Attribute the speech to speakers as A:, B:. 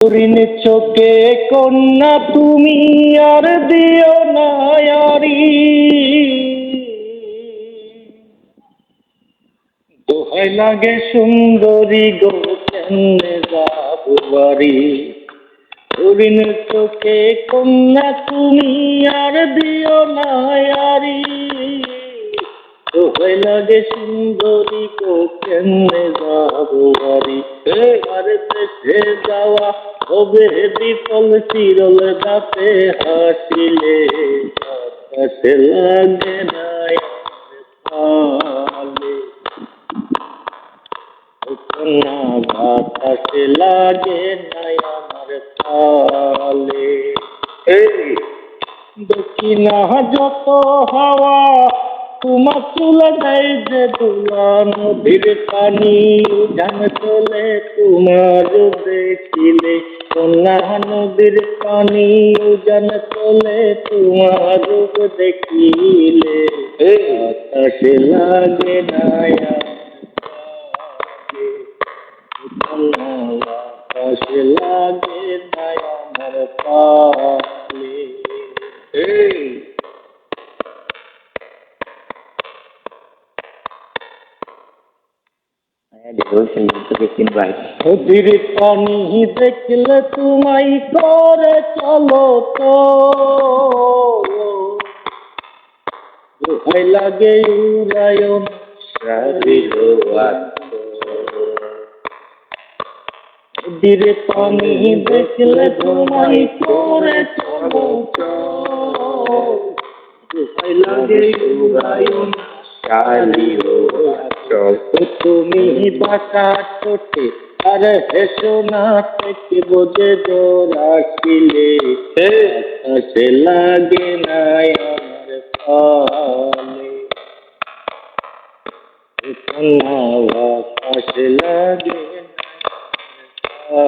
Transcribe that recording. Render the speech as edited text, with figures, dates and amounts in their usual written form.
A: হরিণ চোখে কন্যা তুমি আর দিও না আরি, দোহাই লাগে সুন্দরী গো কেমনে যাবো বাড়ি। হরিণ চোখে কন্যা তুমি আর দিও না আরি, দোহাই লাগে সুন্দরী গো কেমনে যাবো বাড়ি। আর দেশে যাওয়া হবে বিফল চিরল দাঁতে হাসিলে, বাতাসে লাগে না তালে, না বাতাসে লাগে না আমার তালে। দেখি না যত হাওয়া তোমার চুলে দেয় যে দোলা, নদীর পানি উজান চলে তোমার দেখিলে, কন্যা নদীর পানি উজান চলে তোমার দেখিলে, বাতাসে লাগে না বাতাসে লাগে না আমার তালে। নদীর পানি দেখলে তোমায় করে চলো তো, দোহাই লাগে উড়ায়ন সারিল নদীর পানি দেখলে তোমায় করে চলো তো, দোহাই লাগে উড়ায়ন সারিল। তুমি বাসা ছোটে আর হেসো না থেকে বোঝে জোর আসিলে, বাতাসে লাগে না আমার তালে, বাতাসে লাগে না।